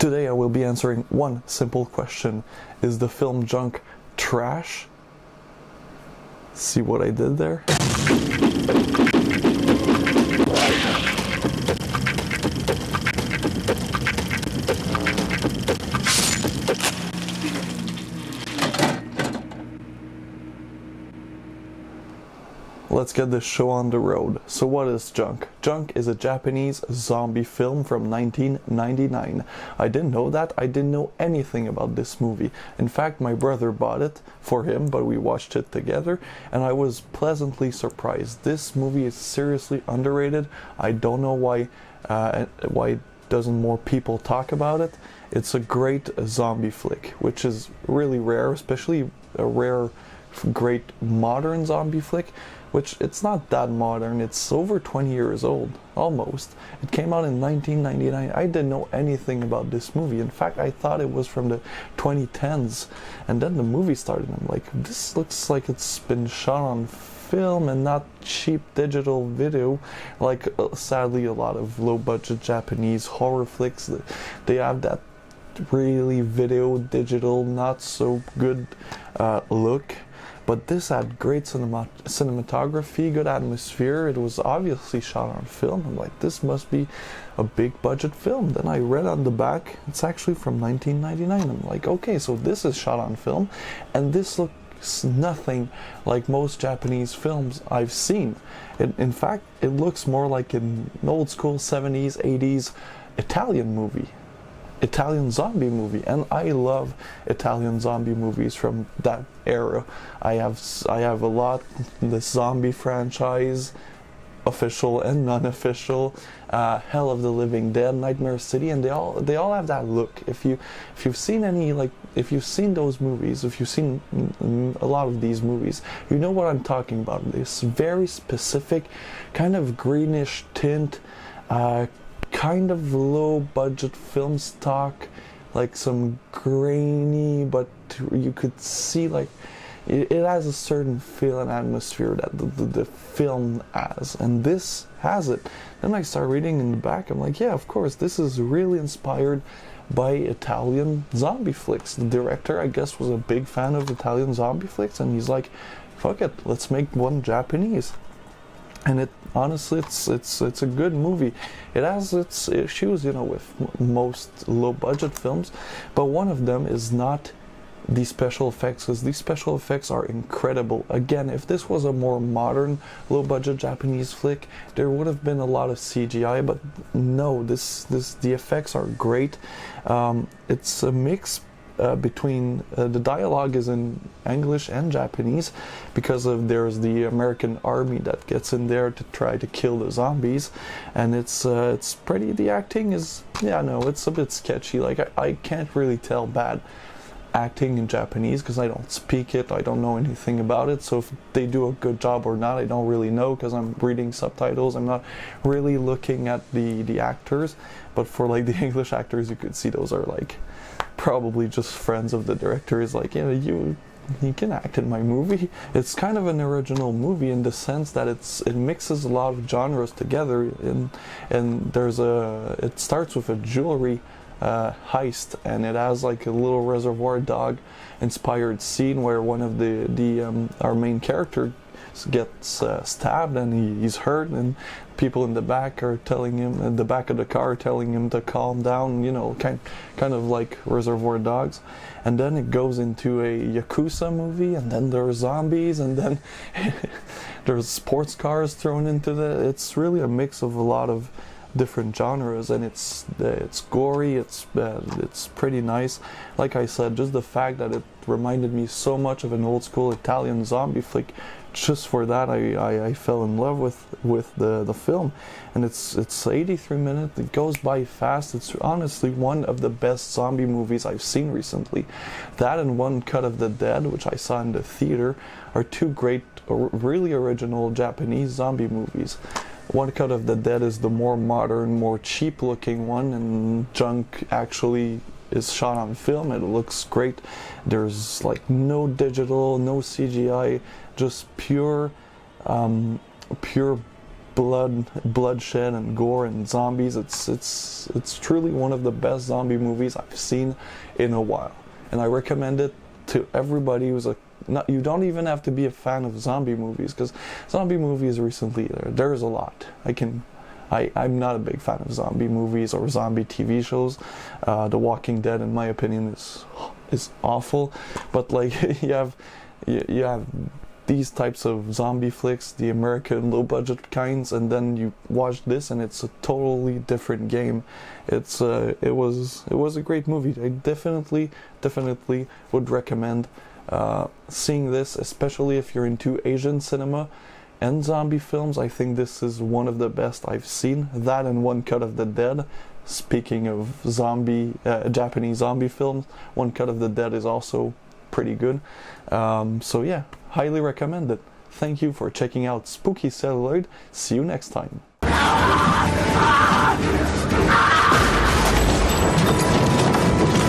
Today I will be answering one simple question. Is the film Junk trash? See what I did there? Let's get this show on the road. So what is Junk? Junk is a Japanese zombie film from 1999. I didn't know that. I didn't know anything about this movie. In fact, my brother bought it for him, but we watched it together, and I was pleasantly surprised. This movie is seriously underrated. I don't know why doesn't more people talk about it. It's a great zombie flick, which is really rare, especially a rare great modern zombie flick, which it's not that modern. It's over 20 years old, almost. It came out in 1999. I didn't know anything about this movie. In fact, I thought it was from the 2010s, and then the movie started. I'm like, this looks like it's been shot on film and not cheap digital video, like sadly a lot of low-budget Japanese horror flicks. They have that really video digital, not so good look. But this had great cinematography, good atmosphere. It was obviously shot on film. I'm like, this must be a big budget film. Then I read on the back, it's actually from 1999. I'm like, okay, so this is shot on film, and this looks nothing like most Japanese films I've seen. In fact, it looks more like an old school 70s, 80s Italian movie. Italian zombie movie, and I love Italian zombie movies from that era. I have a lot. The zombie franchise, official and non-official, Hell of the Living Dead, Nightmare City, and they all have that look. If you've seen if you've seen those movies, if you've seen a lot of these movies, you know what I'm talking about. This very specific kind of greenish tint, kind of low budget film stock, like some grainy, but you could see like it has a certain feel and atmosphere that the film has, and this has it. Then I start reading in the back, I'm like, yeah, of course, this is really inspired by Italian zombie flicks. The director, I guess, was a big fan of Italian zombie flicks, and he's like, fuck it, let's make one Japanese. And it honestly, it's a good movie. It has its issues, you know, with most low-budget films, but one of them is not the special effects, because these special effects are incredible. Again, if this was a more modern, low-budget Japanese flick, there would have been a lot of CGI, but no, the effects are great. It's a mix between the dialogue is in English and Japanese, because there's the American army that gets in there to try to kill the zombies, and it's pretty. The acting is, yeah, no, it's a bit sketchy. Like I can't really tell bad acting in Japanese because I don't speak it, I don't know anything about it, so if they do a good job or not, I don't really know, because I'm reading subtitles. I'm not really looking at the actors, but for like the English actors, you could see those are like probably just friends of the director. Is like, yeah, you can act in my movie. It's kind of an original movie in the sense that it mixes a lot of genres together, and it starts with a jewelry heist, and it has like a little Reservoir Dog inspired scene where one of our main character gets stabbed, and he's hurt, and people in the back are telling him, in the back of the car, telling him to calm down, you know, kind of like Reservoir Dogs. And then it goes into a Yakuza movie, and then there are zombies, and then there's sports cars thrown into it's really a mix of a lot of different genres, and it's gory, it's pretty nice. Like I said, just the fact that it reminded me so much of an old school Italian zombie flick, just for that I fell in love with the film. And it's 83 minutes, it goes by fast. It's honestly one of the best zombie movies I've seen recently. That and One Cut of the Dead, which I saw in the theater, are two great, really original Japanese zombie movies. One Cut of the Dead is the more modern, more cheap looking one, and Junk actually is shot on film. It looks great. There's like no digital, no CGI, just pure bloodshed and gore and zombies. It's truly one of the best zombie movies I've seen in a while, and I recommend it to everybody who's not. You don't even have to be a fan of zombie movies, because zombie movies recently there's a lot. I'm not a big fan of zombie movies or zombie TV shows. The Walking Dead, in my opinion, is awful. But like you have these types of zombie flicks, the American low budget kinds, and then you watch this and it's a totally different game. It was a great movie. I definitely would recommend seeing this, especially if you're into Asian cinema and zombie films. I think this is one of the best I've seen. That and One Cut of the Dead. Speaking of Japanese zombie films, One Cut of the Dead is also pretty good. So yeah, highly recommend it. Thank you for checking out Spooky Celluloid. See you next time.